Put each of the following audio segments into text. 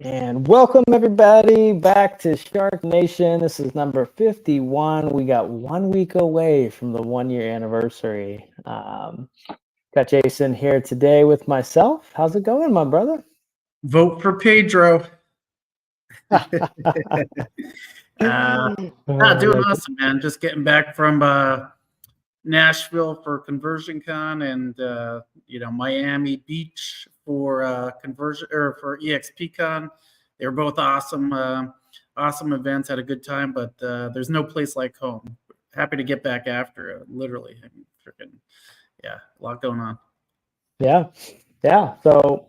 And welcome everybody back to Shark Nation. This is number 51. We got 1 week away from the 1 year anniversary. Got Jason here today with myself. How's it going, my brother? Vote for Pedro. Doing awesome, man. Just getting back from Nashville for Conversion Con and Miami Beach for Conversion or for EXP Con. They were both awesome, awesome events. Had a good time, but there's no place like home. Happy to get back after it. Literally, a lot going on. Yeah. So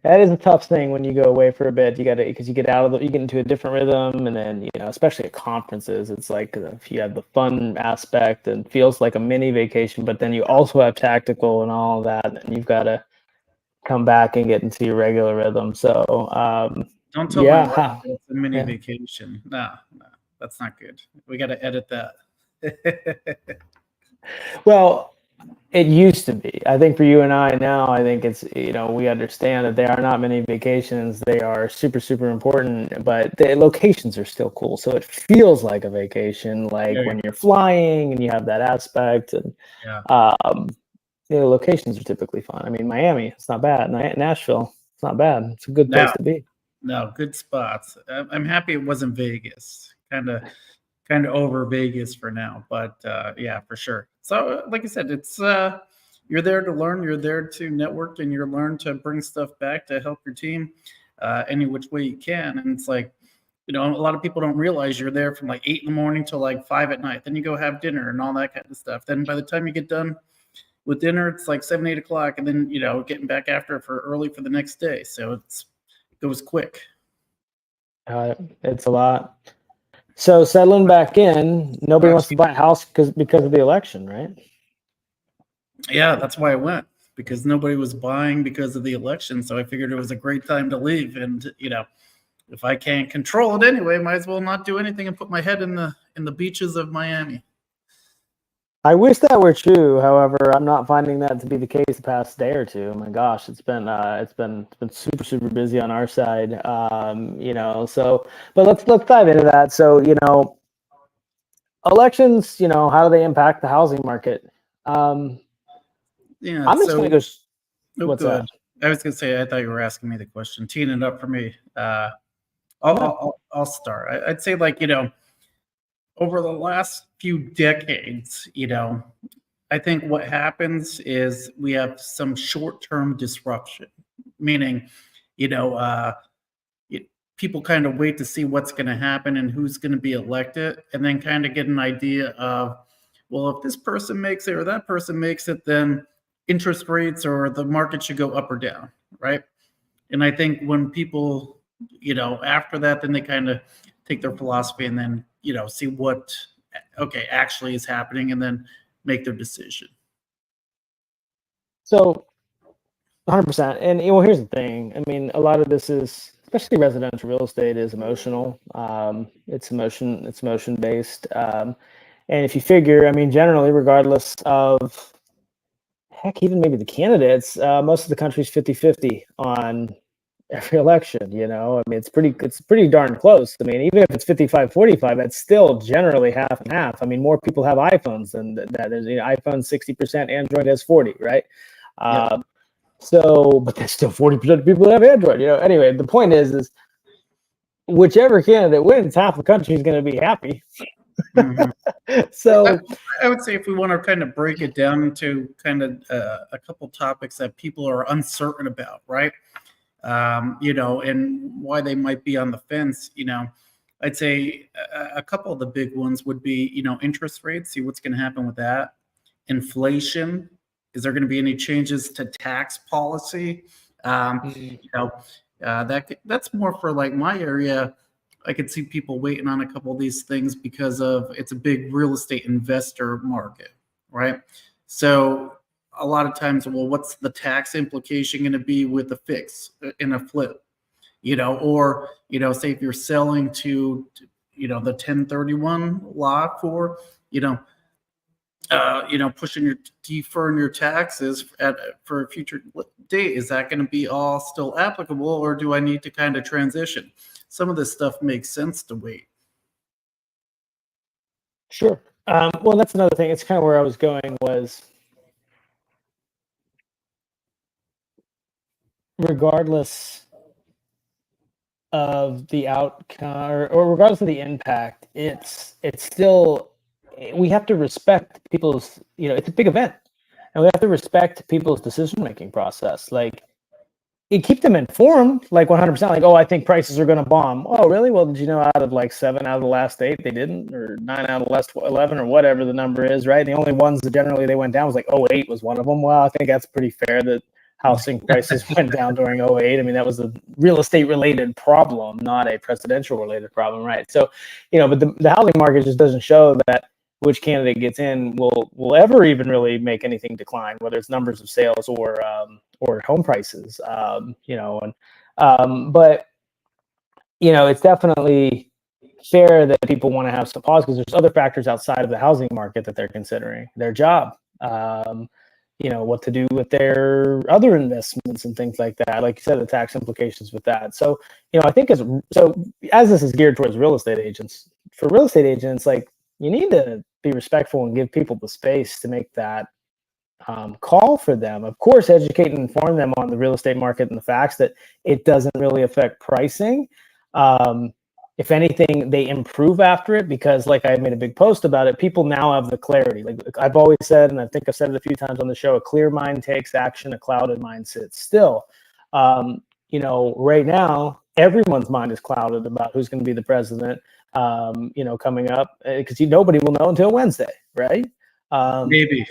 that is a tough thing when you go away for a bit. You because you get you get into a different rhythm, and then especially at conferences, it's like if you have the fun aspect and feels like a mini vacation, but then you also have tactical and all of that, and you've got to come back and get into your regular rhythm. So don't tell my wife it's a mini vacation. No, that's not good. We got to edit that. Well, it used to be. I think for you and I now, I think it's, we understand that there are not many vacations. They are super, super important, but the locations are still cool. So it feels like a vacation, like when you're flying and you have that aspect. And locations are typically fun. I mean, Miami, it's not bad. Nashville, it's not bad. It's a good place to be. No, good spots. I'm happy it wasn't Vegas. Kind of over Vegas for now, but yeah, for sure. So like I said, it's you're there to learn, you're there to network, and you're learn to bring stuff back to help your team any which way you can. And it's like, a lot of people don't realize you're there from like 8 in the morning till like 5 at night. Then you go have dinner and all that kind of stuff. Then by the time you get done with dinner, it's like 7, 8 o'clock, and then getting back after for early for the next day. So it goes quick. It's a lot. So settling back in, nobody wants to buy a house because of the election, right? Yeah, that's why I went, because nobody was buying because of the election. So I figured it was a great time to leave. And if I can't control it anyway, might as well not do anything and put my head in the beaches of Miami. I wish that were true. However, I'm not finding that to be the case the past day or two. Oh my gosh, it's been super, super busy on our side. So but let's dive into that. So, elections, how do they impact the housing market? I'm just gonna go. What's that? I was gonna say, I thought you were asking me the question, teeing it up for me. I'll start. I'd say, like, over the last few decades, I think what happens is we have some short-term disruption, meaning, people kind of wait to see what's going to happen and who's going to be elected, and then kind of get an idea of, well, if this person makes it or that person makes it, then interest rates or the market should go up or down, right? And I think when people, after that, then they kind of take their philosophy and then, see what, actually is happening, and then make their decision. So 100%. And here's the thing. I mean, a lot of this is, especially residential real estate, is emotional. It's emotion based. And if you figure, I mean, generally, regardless of, heck, even maybe the candidates, most of the country's 50-50 on every election. I mean, it's pretty darn close. I mean, even if it's 55-45, that's still generally half and half. I mean, more people have iPhones than that is. iPhone 60%, Android has 40, right? So, but there's still 40% of people that have Android. Anyway, the point is whichever candidate wins, half the country is going to be happy. Mm-hmm. So I would say, if we want to kind of break it down into kind of a couple topics that people are uncertain about, right? And why they might be on the fence, I'd say a couple of the big ones would be, interest rates, see what's going to happen with that. Inflation, is there going to be any changes to tax policy? That's more for like my area. I could see people waiting on a couple of these things because it's a big real estate investor market, right? So a lot of times, well, what's the tax implication going to be with a fix in a flip, or, say if you're selling to, the 1031 law for, deferring your taxes for a future date, is that going to be all still applicable, or do I need to kind of transition? Some of this stuff makes sense to wait. Sure. Well, that's another thing. It's kind of where I was going was, regardless of the outcome, or regardless of the impact, it's still, we have to respect people's, it's a big event, and we have to respect people's decision making process. Like, you keep them informed, like 100%. Like, oh, I think prices are going to bomb. Oh, really? Well, did you know out of like 7 out of the last 8 they didn't, or 9 out of the last 11, or whatever the number is, right? The only ones that generally they went down was like 08 was one of them. Well, I think that's pretty fair that housing prices went down during 08. I mean, that was a real estate related problem, not a presidential related problem, right? So, but the housing market just doesn't show that which candidate gets in will ever even really make anything decline, whether it's numbers of sales or home prices. But it's definitely fair that people want to have some pause, because there's other factors outside of the housing market that they're considering: their job, what to do with their other investments and things like that. Like you said, the tax implications with that. So, I think as this is geared towards real estate agents, for real estate agents, like, you need to be respectful and give people the space to make that call for them. Of course, educate and inform them on the real estate market and the facts that it doesn't really affect pricing. If anything, they improve after it, because, like, I made a big post about it, people now have the clarity. Like I've always said, and I think I've said it a few times on the show, a clear mind takes action, a clouded mind sits still. Right now, everyone's mind is clouded about who's going to be the president, coming up, because nobody will know until Wednesday, right? Maybe.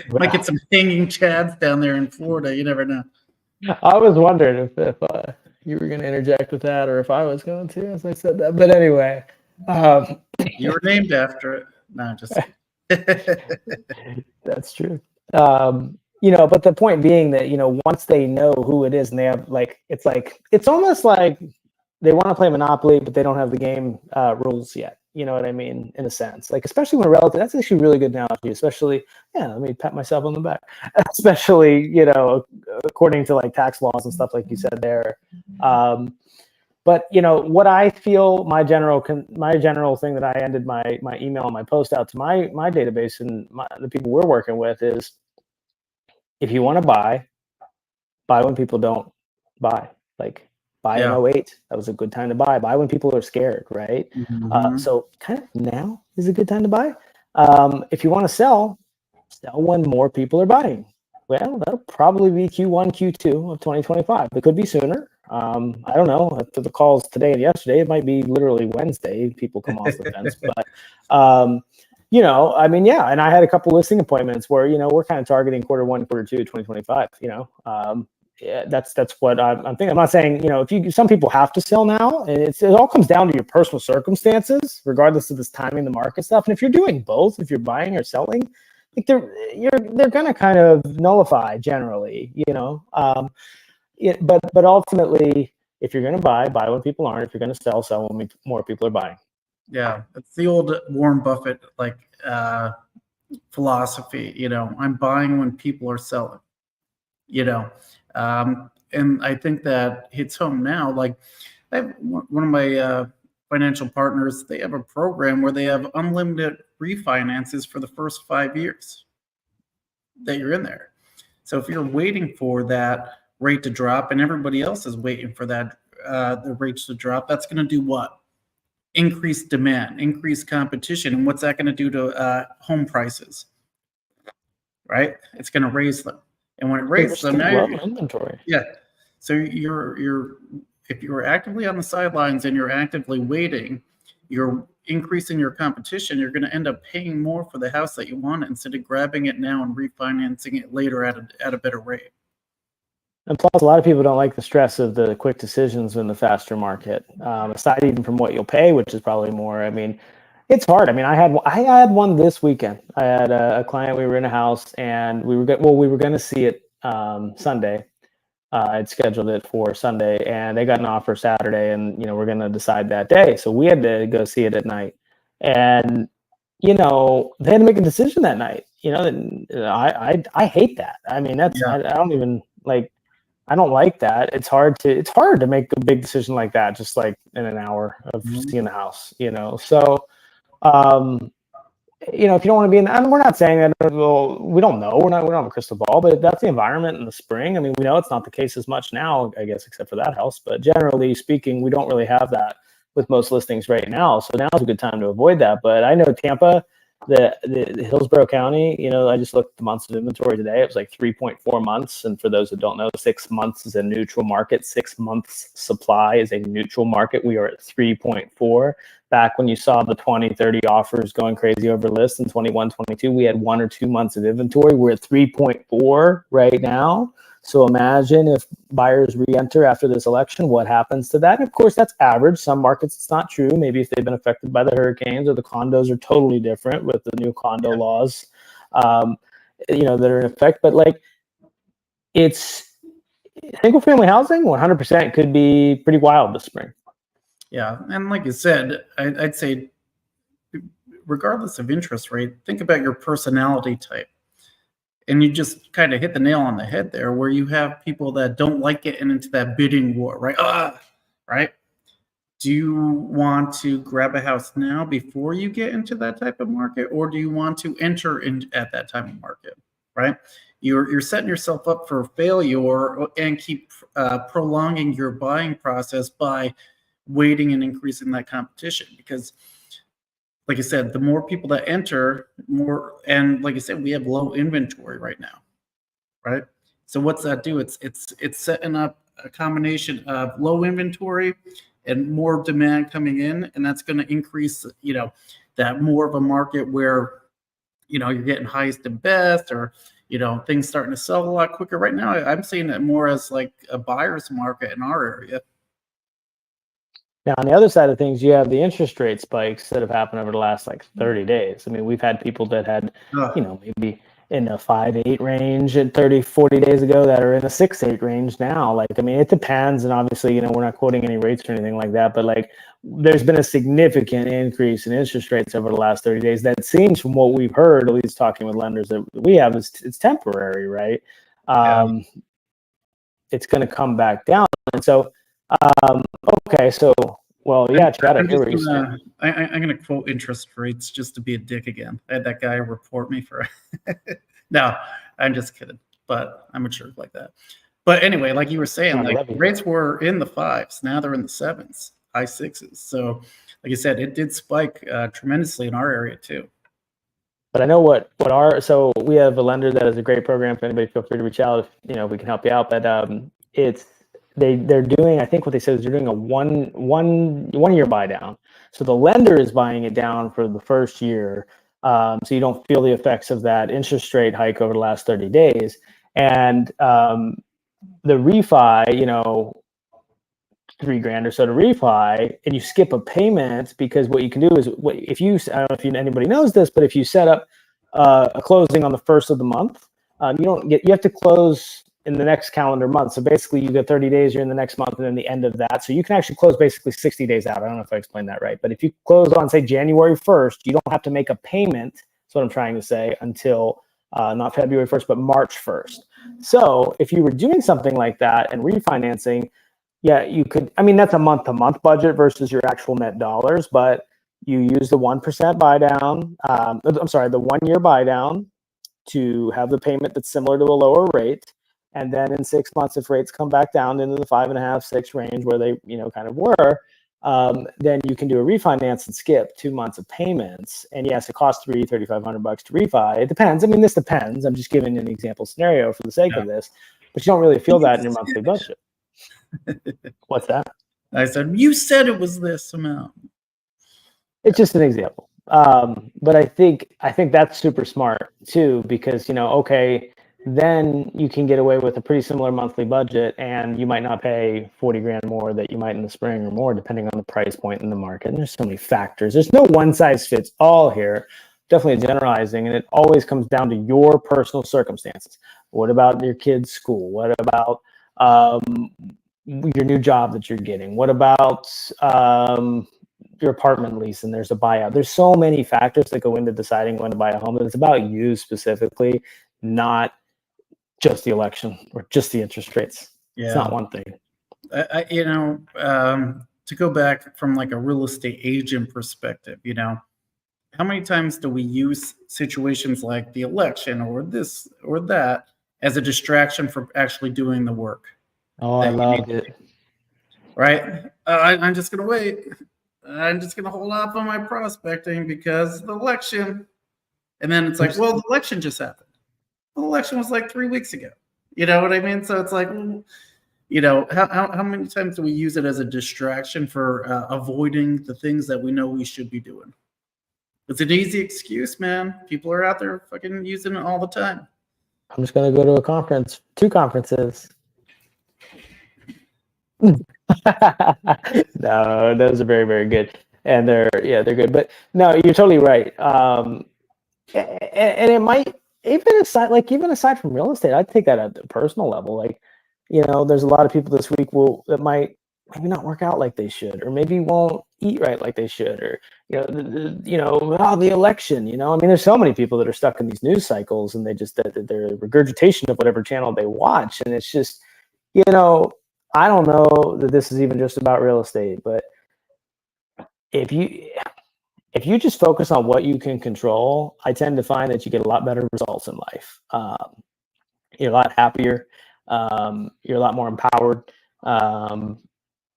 Might get some hanging chads down there in Florida. You never know. I was wondering if you were going to interject with that, or if I was going to, as I said that. But anyway, you were named after it. No, just that's true. But the point being that, once they know who it is, and they have, like, it's almost like they want to play Monopoly, but they don't have the game rules yet. You know what I mean? In a sense, like, especially when relative, that's actually a really good analogy, especially, let me pat myself on the back, especially, according to like tax laws and stuff, like you said there. But what I feel, my general thing that I ended my email and my post out to my database and the people we're working with is, if you want to buy when people don't buy. Like, buy in 08. That was a good time to buy. Buy when people are scared, right? Mm-hmm. So kind of now is a good time to buy. If you want to sell when more people are buying. Well, that'll probably be Q1, Q2 of 2025. It could be sooner. I don't know. After the calls today and yesterday, it might be literally Wednesday. People come off the fence. But, I mean, yeah. And I had a couple listing appointments where, we're kind of targeting Q1, Q2, 2025, yeah, that's what I'm thinking. I'm not saying, some people have to sell now, and it all comes down to your personal circumstances, regardless of this timing, the market stuff. And if you're doing both, if you're buying or selling, like, they're going to kind of nullify generally, but ultimately, if you're going to buy when people aren't. If you're going to sell when more people are buying. Yeah, it's the old Warren Buffett philosophy. I'm buying when people are selling. And I think that hits home now. Like, I have one of my financial partners, they have a program where they have unlimited refinances for the first 5 years that you're in there. So if you're waiting for that rate to drop, and everybody else is waiting for that the rates to drop, that's going to do what? Increase demand, increase competition. And what's that going to do to home prices? Right? It's going to raise them. And when it raises them, now you're inventory. Yeah. So if you're actively on the sidelines and you're actively waiting, you're increasing your competition. You're going to end up paying more for the house that you want, instead of grabbing it now and refinancing it later at a better rate. And plus, a lot of people don't like the stress of the quick decisions in the faster market. Aside even from what you'll pay, which is probably more. I mean, it's hard. I mean, I had one this weekend. I had a client. We were in a house, and we were going to see it Sunday. I'd scheduled it for Sunday, and they got an offer Saturday, and we're going to decide that day. So we had to go see it at night, and they had to make a decision that night. I hate that. I mean, Yeah. I don't even like. I don't like that. It's hard to make a big decision like that, just like in an hour of Mhm. seeing the house. So um, if you don't want to be in, and we're not saying that, well, we don't know. We don't have a crystal ball, but that's the environment in the spring. I mean, we know it's not the case as much now, I guess, except for that house. But generally speaking, we don't really have that with most listings right now. So now's a good time to avoid that. But I know Tampa, the Hillsborough County, I just looked at the months of inventory today. It was like 3.4 months. And for those that don't know, 6 months is a neutral market. 6 months supply is a neutral market. We are at 3.4. Back when you saw the 20, 30 offers going crazy over lists in 21, 22, we had 1 or 2 months of inventory. We're at 3.4 right now. So imagine if buyers re-enter after this election, what happens to that? And of course, that's average. Some markets, it's not true. Maybe if they've been affected by the hurricanes, or the condos are totally different with the new condo laws, that are in effect. But like, it's single family housing, 100% could be pretty wild this spring. Yeah. And like you said, I'd say, regardless of interest rate, think about your personality type. And you just kind of hit the nail on the head there, where you have people that don't like getting into that bidding war, right? Right. Do you want to grab a house now before you get into that type of market, or do you want to enter in at that time of market? Right. You're setting yourself up for failure and keep prolonging your buying process by waiting and increasing that competition. Because, like I said, the more people that enter, more, and like I said, we have low inventory right now, right? So what's that do? It's setting up a combination of low inventory and more demand coming in, and that's going to increase, that more of a market where, you're getting highest and best, or things starting to sell a lot quicker. Right now, I'm seeing it more as like a buyer's market in our area. Now, on the other side of things, you have the interest rate spikes that have happened over the last like 30 days. I mean, we've had people that had, maybe in a 5-8 range at 30, 40 days ago that are in a 6-8 range now. Like, I mean, it depends. And obviously, we're not quoting any rates or anything like that, but like, there's been a significant increase in interest rates over the last 30 days. That seems, from what we've heard, at least talking with lenders that we have, it's temporary, right? Yeah. It's going to come back down. And so, okay, so, well, yeah, Chad, I I'm hear just what you're saying. gonna I'm gonna quote interest rates just to be a dick again. I had that guy report me for no, I'm just kidding. But I'm a jerk like that. But anyway, like you were saying, I like love you. rates were in the fives, now they're in the sevens, high sixes. So, like I said, it did spike tremendously in our area too. But I know so we have a lender that has a great program. If anybody, feel free to reach out if we can help you out. But they're doing, I think what they said is they're doing a one year buy down. So the lender is buying it down for the first year. So you don't feel the effects of that interest rate hike over the last 30 days. And the refi, $3,000 or so to refi, and you skip a payment, because what you can do is, if you, I don't know if anybody knows this, but if you set up a closing on the first of the month, you have to close in the next calendar month. So basically, you get 30 days, you're in the next month, and then the end of that. So you can actually close basically 60 days out. I don't know if I explained that right, but if you close on, say, January 1st, you don't have to make a payment. That's what I'm trying to say, until not February 1st, but March 1st. So if you were doing something like that and refinancing, yeah, you could. I mean, that's a month-to-month budget versus your actual net dollars, but you use the 1% buy down. I'm sorry, the 1 year buy down to have the payment that's similar to a lower rate. And then in 6 months, if rates come back down into the 5.5, 6 range where they, kind of were, then you can do a refinance and skip 2 months of payments. And yes, it costs $3,500 to refi. It depends. I mean, this depends. I'm just giving an example scenario for the sake of this, but you don't really feel that in your monthly budget. What's that? I said, you said it was this amount. It's just an example. But I think that's super smart too, because okay, then you can get away with a pretty similar monthly budget, and you might not pay 40 grand more that you might in the spring, or more, depending on the price point in the market. And there's so many factors. There's no one size fits all here. Definitely generalizing, and it always comes down to your personal circumstances. What about your kid's school? What about your new job that you're getting? What about your apartment lease and there's a buyout. There's so many factors that go into deciding when to buy a home. And it's about you specifically, not just the election or just the interest rates. Yeah. It's not one thing. To go back from like a real estate agent perspective, how many times do we use situations like the election or this or that as a distraction from actually doing the work? Oh, I love it. Right? I'm just going to wait. I'm just going to hold off on my prospecting because the election. And then it's like, well, the election just happened. The election was like 3 weeks ago. You know what I mean? So it's like, how many times do we use it as a distraction for avoiding the things that we know we should be doing? It's an easy excuse, man. People are out there fucking using it all the time. I'm just going to go to a conference, 2 conferences. No, those are very, very good. And they're good. But no, you're totally right. And it might, even aside from real estate, I'd take that at a personal level. Like, there's a lot of people this week that might maybe not work out like they should, or maybe won't eat right like they should, or the election. I mean, there's so many people that are stuck in these news cycles, and they're regurgitation of whatever channel they watch, and it's just, I don't know that this is even just about real estate, but if you just focus on what you can control, I tend to find that you get a lot better results in life. You're a lot happier. You're a lot more empowered.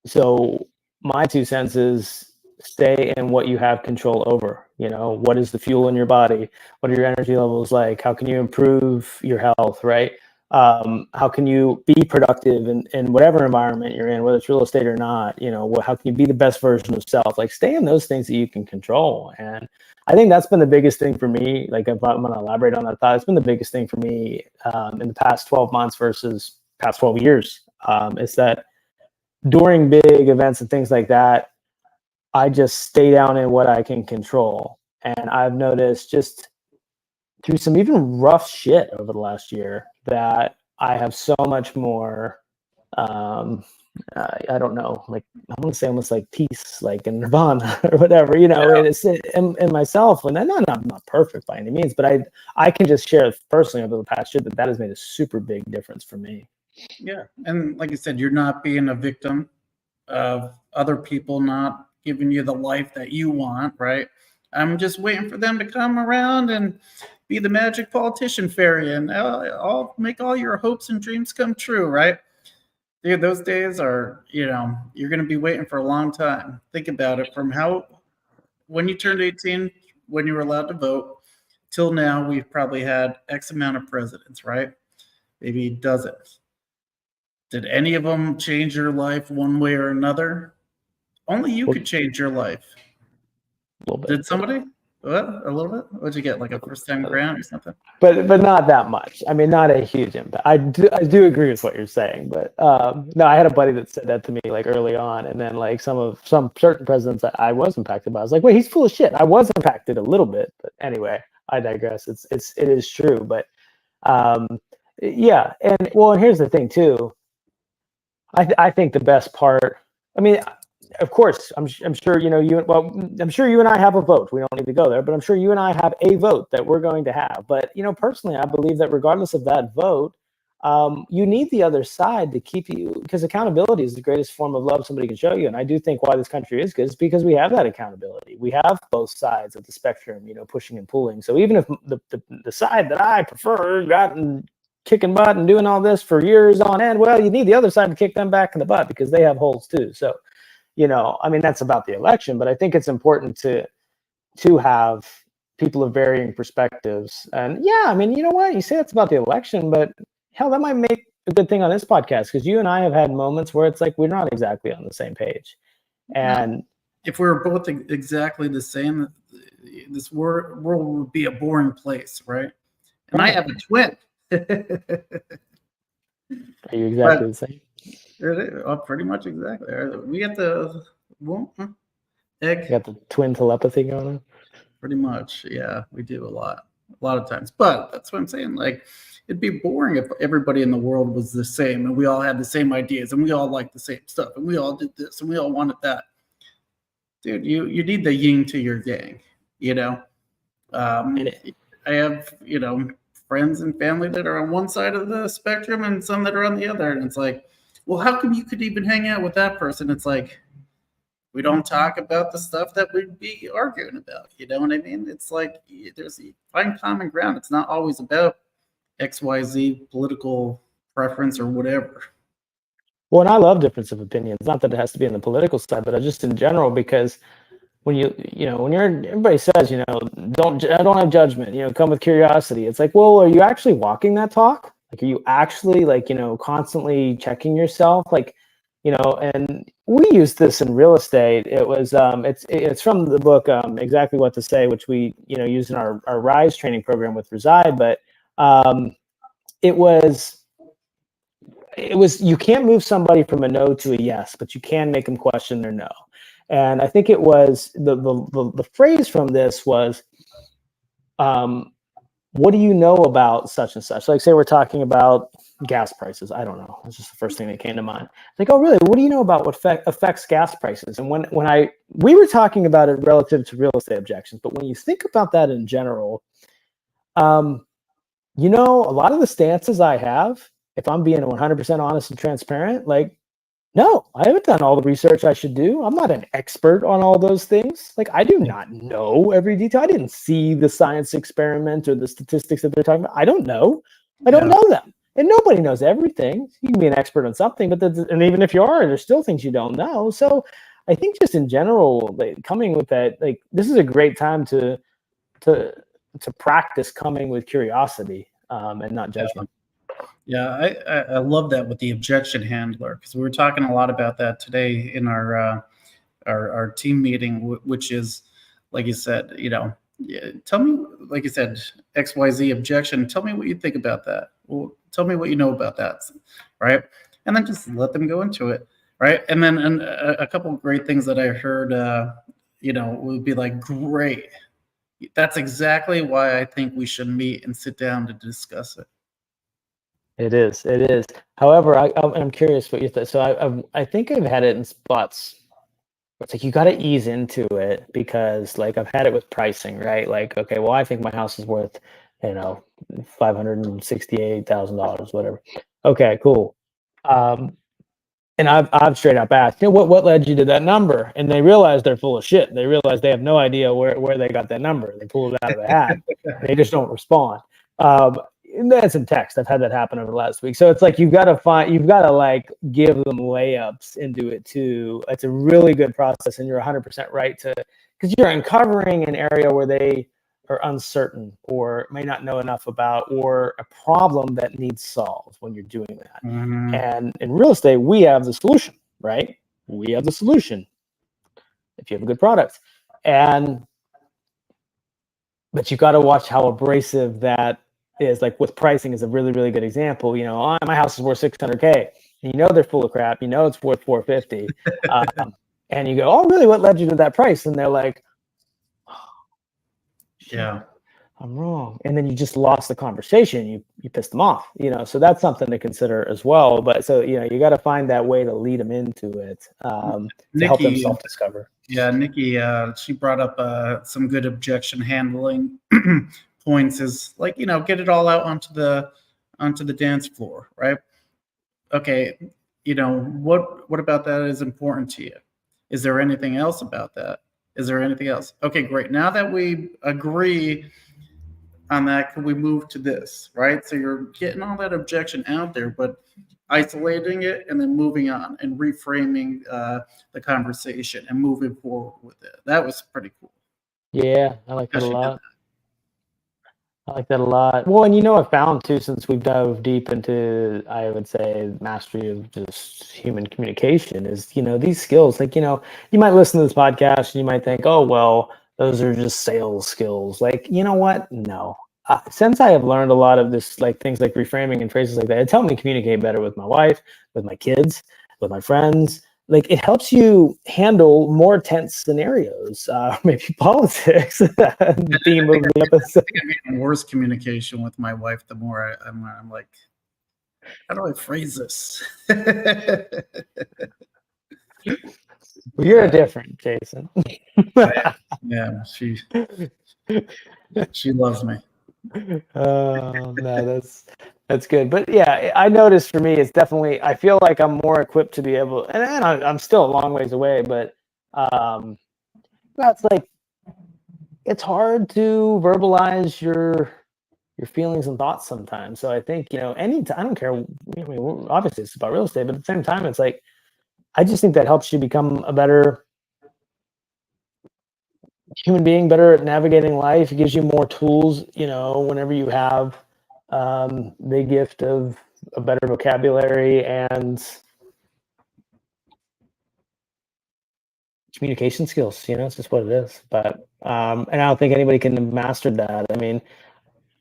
So my 2 cents is stay in what you have control over. What is the fuel in your body? What are your energy levels like? How can you improve your health, right? How can you be productive in whatever environment you're in, whether it's real estate or not? How can you be the best version of self? Like, stay in those things that you can control. And I think that's been the biggest thing for me. Like, if I'm going to elaborate on that thought, it's been the biggest thing for me in the past 12 months versus past 12 years. Is that during big events and things like that, I just stay down in what I can control. And I've noticed just through some even rough shit over the last year that I have so much more, I don't know, like, I want to say almost like peace, like in nirvana or whatever, and it's in myself. And I'm not perfect by any means, but I can just share personally over the past year that has made a super big difference for me. Yeah. And like I said, you're not being a victim of other people not giving you the life that you want, right? I'm just waiting for them to come around and be the magic politician fairy, and I'll make all your hopes and dreams come true, right? Dude, those days are, you're going to be waiting for a long time. Think about it, from when you turned 18, when you were allowed to vote, till now, we've probably had X amount of presidents, right? Maybe dozens. Did any of them change your life one way or another? Only you could change your life. A little bit. Did somebody? What? A little bit? What'd you get? Like a first-time grant or something? But not that much. I mean, not a huge impact. I do agree with what you're saying. But no, I had a buddy that said that to me like early on, and then like some certain presidents that I was impacted by. I was like, wait, he's full of shit. I was impacted a little bit, but anyway, I digress. It is true, but yeah, and here's the thing too. I think the best part. I mean, of course, I'm sure I'm sure you and I have a vote. We don't need to go there, but I'm sure you and I have a vote that we're going to have. But personally, I believe that regardless of that vote, you need the other side to keep you, because accountability is the greatest form of love somebody can show you. And I do think why this country is good is because we have that accountability. We have both sides of the spectrum, pushing and pulling. So even if the side that I prefer gotten kicking butt and doing all this for years on end, well, you need the other side to kick them back in the butt because they have holes too. So, I mean, that's about the election, but I think it's important to have people of varying perspectives. And yeah, I mean, you know what? You say it's about the election, but hell, that might make a good thing on this podcast, because you and I have had moments where it's like we're not exactly on the same page. And if we were both exactly the same, this world would be a boring place, right? And I have a twin. Are you exactly the same? Pretty much exactly. We got the egg. You got the twin telepathy going on? Pretty much, yeah. We do a lot of times. But that's what I'm saying. Like, it'd be boring if everybody in the world was the same and we all had the same ideas and we all liked the same stuff and we all did this and we all wanted that. dude, you need the yin to your yang, you know. And Um, it, I have, friends and family that are on one side of the spectrum and some that are on the other. And it's like, well, how come you could even hang out with that person? It's like, we don't talk about the stuff that we'd be arguing about. You know what I mean? It's like there's find common ground. It's not always about XYZ political preference or whatever. well, and I love difference of opinions. Not that it has to be in the political side, but just in general, because when when you're everybody says, don't have judgment, come with curiosity. It's like, well, are you actually walking that talk? Like, are you actually like, constantly checking yourself? Like, and we use this in real estate. It was it's from the book Exactly What to Say, which we use in our Rise training program with Reside. But it was you can't move somebody from a no to a yes, but you can make them question their no. And I think it was the phrase from this was, what do you know about such and such? Like, say we're talking about gas prices. I don't know. It's just the first thing that came to mind. Like, oh, really? What do you know about what affects gas prices? And when we were talking about it relative to real estate objections, but when you think about that in general, a lot of the stances I have, if I'm being 100% honest and transparent, like, no, I haven't done all the research I should do. I'm not an expert on all those things. Like, I do not know every detail. I didn't see the science experiment or the statistics that they're talking about. I don't know. I don't know them. And nobody knows everything. You can be an expert on something, but and even if you are, there's still things you don't know. So I think just in general, like, coming with that, like, this is a great time to practice coming with curiosity and not judgment. Yeah, I love that with the objection handler, because we were talking a lot about that today in our team meeting, which is, like you said, tell me, like you said, XYZ objection. Tell me what you think about that. Well, tell me what you know about that, right? And then just let them go into it, right? And then a couple of great things that I heard, would be like, great. That's exactly why I think we should meet and sit down to discuss it. It is. It is. However, I'm curious what you think. So I think I've had it in spots. It's like you got to ease into it, because like I've had it with pricing, right? Like, okay, well, I think my house is worth, $568,000, whatever. Okay, cool. And I've straight up asked, what led you to that number? And they realize they're full of shit. They realize they have no idea where they got that number. They pull it out of the hat. They just don't respond. And that's in text. I've had that happen over the last week. So it's like you've got to like give them layups into it too. It's a really good process, and you're 100% right because you're uncovering an area where they are uncertain or may not know enough about, or a problem that needs solved when you're doing that. Mm-hmm. And in real estate, we have the solution, right? We have the solution if you have a good product. But you got to watch how abrasive that is. Like with pricing is a really, really good example. My house is worth $600K. And they're full of crap. It's worth $450. And you go, oh, really? What led you to that price? And they're like, oh, yeah, I'm wrong. And then you just lost the conversation. You pissed them off, so that's something to consider as well. But so, you got to find that way to lead them into it, to help them self-discover. Yeah, Nikki, she brought up some good objection handling points, is like, get it all out onto the dance floor, right? Okay, what about that is important to you? Is there anything else about that? Is there anything else? Okay, great. Now that we agree on that, can we move to this, right? So you're getting all that objection out there, but isolating it and then moving on and reframing the conversation and moving forward with it. That was pretty cool. Yeah, I like that a lot. I like that a lot. Well, and I found too, since we've dove deep into, I would say, mastery of just human communication, is, these skills. Like, you might listen to this podcast and you might think, oh, well, those are just sales skills. Like, you know what? No. Since I have learned a lot of this, like things like reframing and phrases like that, it's helped me communicate better with my wife, with my kids, with my friends. Like, it helps you handle more tense scenarios, maybe politics. The theme of the episode. I'm worse communication with my wife. The more I'm like, how do I phrase this? Well, you're different, Jason. Yeah, she loves me. No, that's good. But yeah, I noticed for me, it's definitely, I feel like I'm more equipped to be able, and I'm still a long ways away, but that's like, it's hard to verbalize your feelings and thoughts sometimes. So I think, I don't care. I mean, obviously it's about real estate, but at the same time, it's like, I just think that helps you become a better human being, better at navigating life. It gives you more tools, whenever you have the gift of a better vocabulary and communication skills. It's just what it is. But and I don't think anybody can have mastered that. I mean,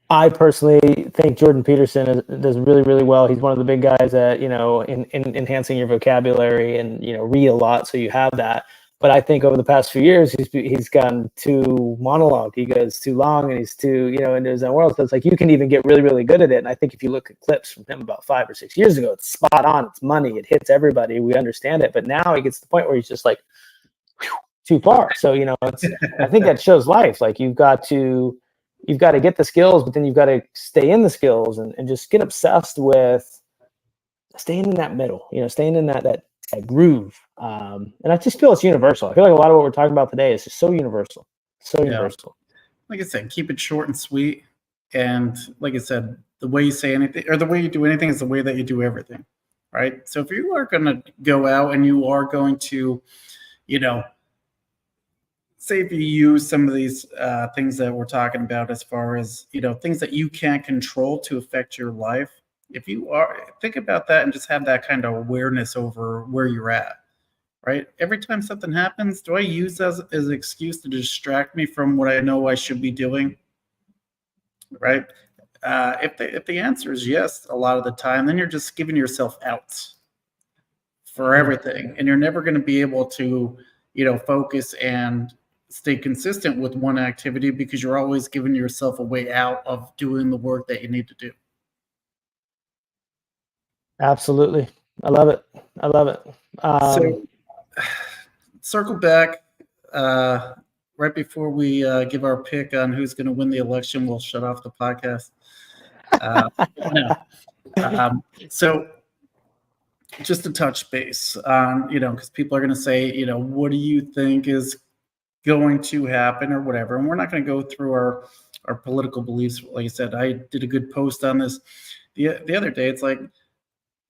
I personally think Jordan Peterson does really, really well. He's one of the big guys at, in enhancing your vocabulary and, read a lot. So you have that. But I think over the past few years, he's gone too monologue. He goes too long and he's too, into his own world. So it's like you can even get really, really good at it. And I think if you look at clips from him about 5 or 6 years ago, it's spot on. It's money. It hits everybody. We understand it. But now he gets to the point where he's just like, whew, too far. So, I think that shows life. Like you've got to get the skills, but then you've got to stay in the skills and just get obsessed with staying in that middle, staying in that groove. And I just feel it's universal. I feel like a lot of what we're talking about today is just so universal, universal. Like I said, keep it short and sweet. And like I said, the way you say anything or the way you do anything is the way that you do everything. Right. So if you are going to go out and you are going to, say if you use some of these things that we're talking about as far as, things that you can't control to affect your life. If you are, think about that and just have that kind of awareness over where you're at, right? Every time something happens, do I use that as an excuse to distract me from what I know I should be doing, right? If the answer is yes, a lot of the time, then you're just giving yourself outs for everything. And you're never going to be able to, focus and stay consistent with one activity because you're always giving yourself a way out of doing the work that you need to do. Absolutely. I love it. So circle back right before we give our pick on who's going to win the election. We'll shut off the podcast. So just to touch base on, because people are going to say, what do you think is going to happen or whatever. And we're not going to go through our political beliefs. Like I said, I did a good post on this the other day. It's like,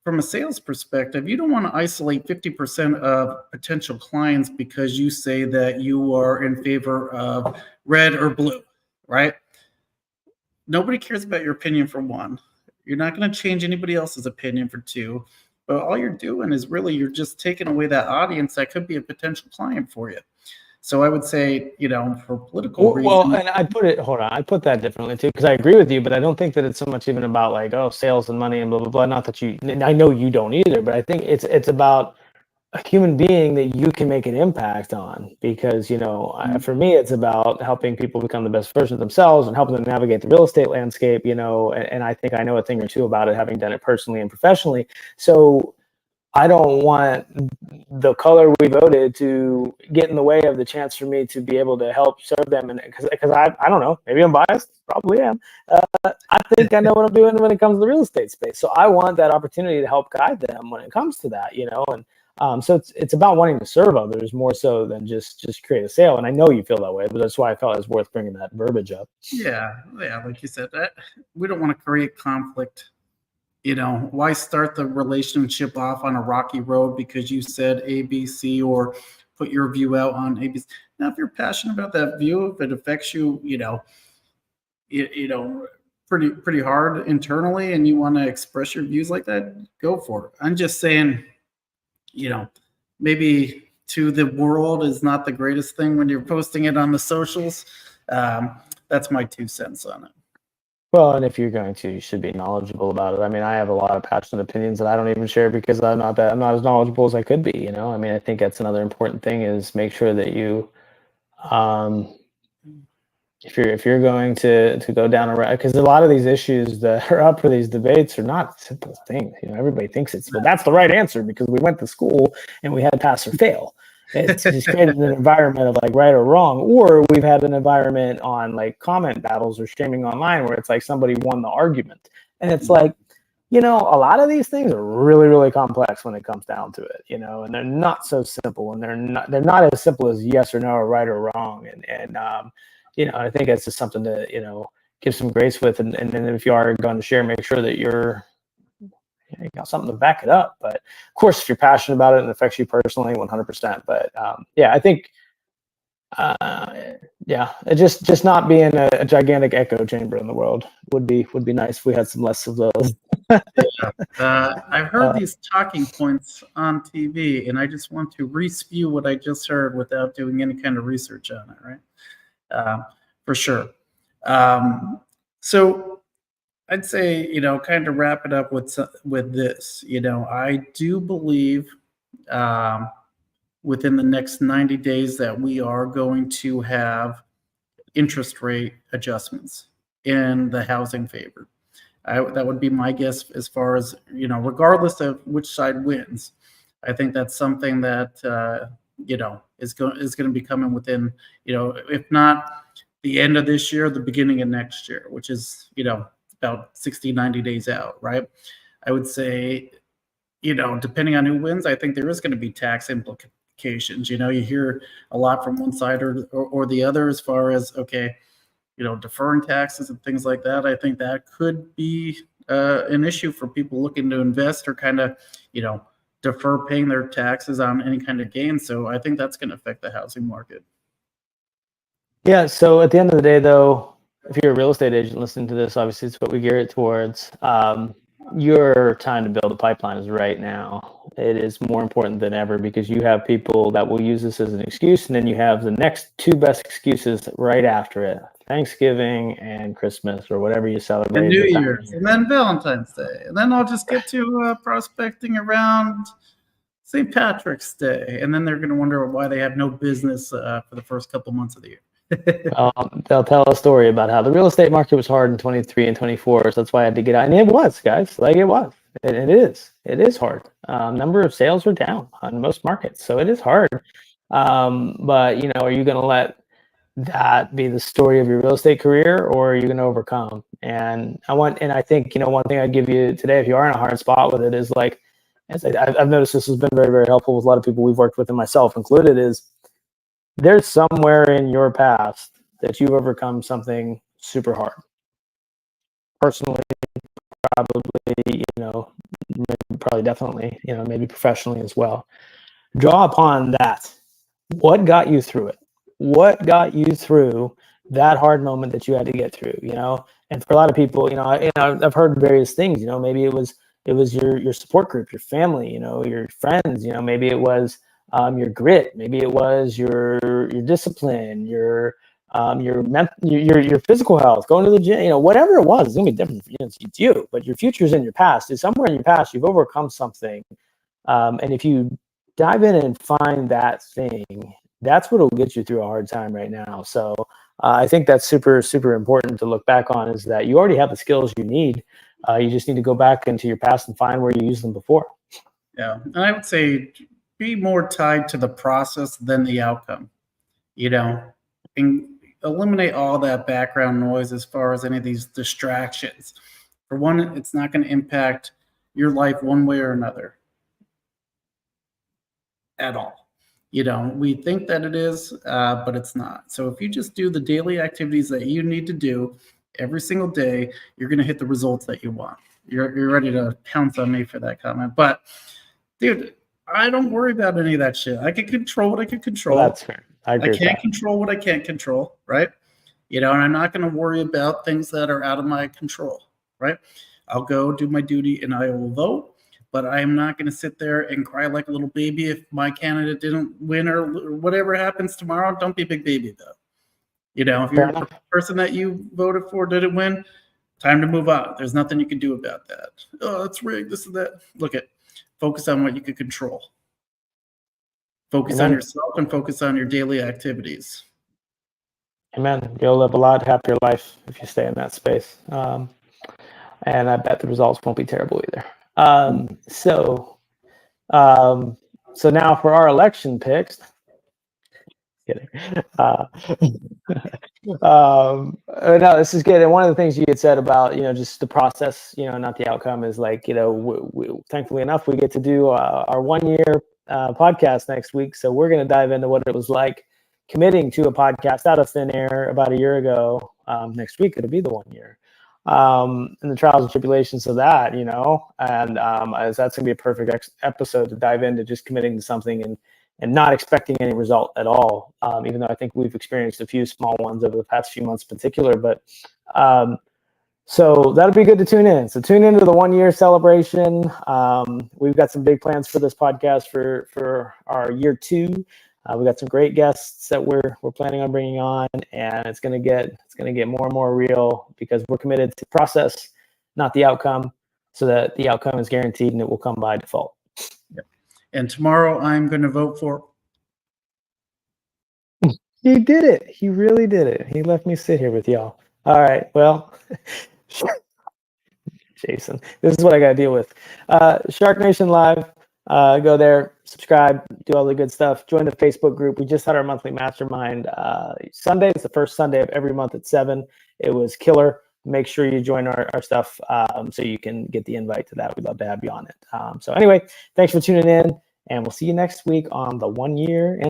from a sales perspective, you don't want to isolate 50% of potential clients because you say that you are in favor of red or blue, right? Nobody cares about your opinion for one. You're not going to change anybody else's opinion for two. But all you're doing is really you're just taking away that audience that could be a potential client for you. So I would say, for political reasons. Well, and I put that differently too, because I agree with you, but I don't think that it's so much even about like, sales and money and blah, blah, blah. Not that I know you don't either, but I think it's about a human being that you can make an impact on because, for me, it's about helping people become the best version of themselves and helping them navigate the real estate landscape, and I think I know a thing or two about it, having done it personally and professionally. So I don't want the color we voted to get in the way of the chance for me to be able to help serve them. And because I don't know, maybe I'm biased, probably am. I think I know what I'm doing when it comes to the real estate space. So I want that opportunity to help guide them when it comes to that, and so it's about wanting to serve others more so than just create a sale. And I know you feel that way, but that's why I felt it was worth bringing that verbiage up. Yeah, like you said, we don't want to create conflict. Why start the relationship off on a rocky road because you said ABC or put your view out on ABC? Now, if you're passionate about that view, if it affects you, pretty hard internally, and you want to express your views like that, go for it. I'm just saying, maybe to the world is not the greatest thing when you're posting it on the socials. That's my 2 cents on it. Well, and if you're going to, you should be knowledgeable about it. I mean, I have a lot of passionate opinions that I don't even share because I'm not as knowledgeable as I could be. I mean, I think that's another important thing is make sure that you, if you're going to go down a road, because a lot of these issues that are up for these debates are not simple things. Everybody thinks well, that's the right answer because we went to school and we had to pass or fail. It's just created an environment of like right or wrong, or we've had an environment on like comment battles or streaming online where it's like somebody won the argument, and it's like, a lot of these things are really, really complex when it comes down to it, and they're not so simple, and they're not as simple as yes or no or right or wrong, and I think it's just something to give some grace with, and then if you are going to share, make sure that you got something to back it up. But of course, if you're passionate about it and it affects you personally, 100%. But yeah, I think it just not being a gigantic echo chamber in the world would be nice if we had some less of those. I've heard these talking points on TV, and I just want to re-spew what I just heard without doing any kind of research on it, right? For sure. So I'd say, kind of wrap it up with this. I do believe within the next 90 days that we are going to have interest rate adjustments in the housing favor. That would be my guess as far as, regardless of which side wins. I think that's something that, is going to be coming within, if not the end of this year, the beginning of next year, which is, about 60, 90 days out, right? I would say, depending on who wins, I think there is going to be tax implications. You hear a lot from one side or the other as far as, okay, deferring taxes and things like that. I think that could be an issue for people looking to invest or kind of, defer paying their taxes on any kind of gain. So I think that's going to affect the housing market. Yeah. So at the end of the day, though, if you're a real estate agent listening to this, obviously it's what we gear it towards. Your time to build a pipeline is right now. It is more important than ever because you have people that will use this as an excuse, and then you have the next two best excuses right after it: Thanksgiving and Christmas, or whatever you celebrate. And New Year's, and then Valentine's Day, and then I'll just get to prospecting around St. Patrick's Day, and then they're going to wonder why they have no business for the first couple months of the year. They'll tell a story about how the real estate market was hard in 23 and 24, so that's why I had to get out. And it was, guys, like it was. It is hard. Number of sales are down on most markets, so it is hard. But are you going to let that be the story of your real estate career, or are you going to overcome? And I think one thing I'd give you today, if you are in a hard spot with it, is like, as I've noticed, this has been very, very helpful with a lot of people we've worked with, and myself included, is there's somewhere in your past that you've overcome something super hard. Personally, probably, probably definitely, maybe professionally as well. Draw upon that. What got you through it? What got you through that hard moment that you had to get through, And for a lot of people, I've heard various things, maybe it was your support group, your family, your friends, maybe it was your grit, maybe it was your discipline, your physical health, going to the gym, whatever it was, it's gonna be different. It's you, but your future's in your past. It's somewhere in your past you've overcome something, and if you dive in and find that thing, that's what'll get you through a hard time right now. So I think that's super, super important to look back on, is that you already have the skills you need. You just need to go back into your past and find where you used them before. Yeah, and I would say be more tied to the process than the outcome, and eliminate all that background noise as far as any of these distractions. For one, it's not going to impact your life one way or another at all. We think that it is, but it's not. So if you just do the daily activities that you need to do every single day, you're going to hit the results that you want. You're ready to pounce on me for that comment. But, dude, I don't worry about any of that shit. I can control what I can control. Well, that's fair. I can't control what I can't control, right? And I'm not going to worry about things that are out of my control, right? I'll go do my duty and I will vote, but I'm not going to sit there and cry like a little baby if my candidate didn't win or whatever happens tomorrow. Don't be a big baby, though. If you're the person that you voted for didn't win, time to move on. There's nothing you can do about that. Oh, it's rigged, this and that. Focus on what you can control. Focus on yourself and focus on your daily activities. Amen. You'll live a lot happier life if you stay in that space. And I bet the results won't be terrible either. So now for our election picks, Kidding. No, this is good. And one of the things you had said about, just the process, not the outcome, is like, thankfully enough, we get to do our 1 year podcast next week. So we're going to dive into what it was like committing to a podcast out of thin air about a year ago. Next week, it'll be the 1 year. And the trials and tribulations of that, and as that's going to be a perfect episode to dive into just committing to something and not expecting any result at all, even though I think we've experienced a few small ones over the past few months in particular. But so that'll be good to tune in. So tune into the 1 year celebration. We've got some big plans for this podcast for our year 2. We got some great guests that we're planning on bringing on, and it's gonna get more and more real because we're committed to process, not the outcome, so that the outcome is guaranteed and it will come by default. Yep. And tomorrow I'm going to vote for. He did it. He really did it. He left me sit here with y'all. All right. Well, Jason, this is what I got to deal with. SharkNation Live. Go there, subscribe, do all the good stuff. Join the Facebook group. We just had our monthly mastermind Sunday. It's the first Sunday of every month at 7. It was killer. Make sure you join our stuff so you can get the invite to that. We'd love to have you on it. So anyway, thanks for tuning in, and we'll see you next week on the 1 year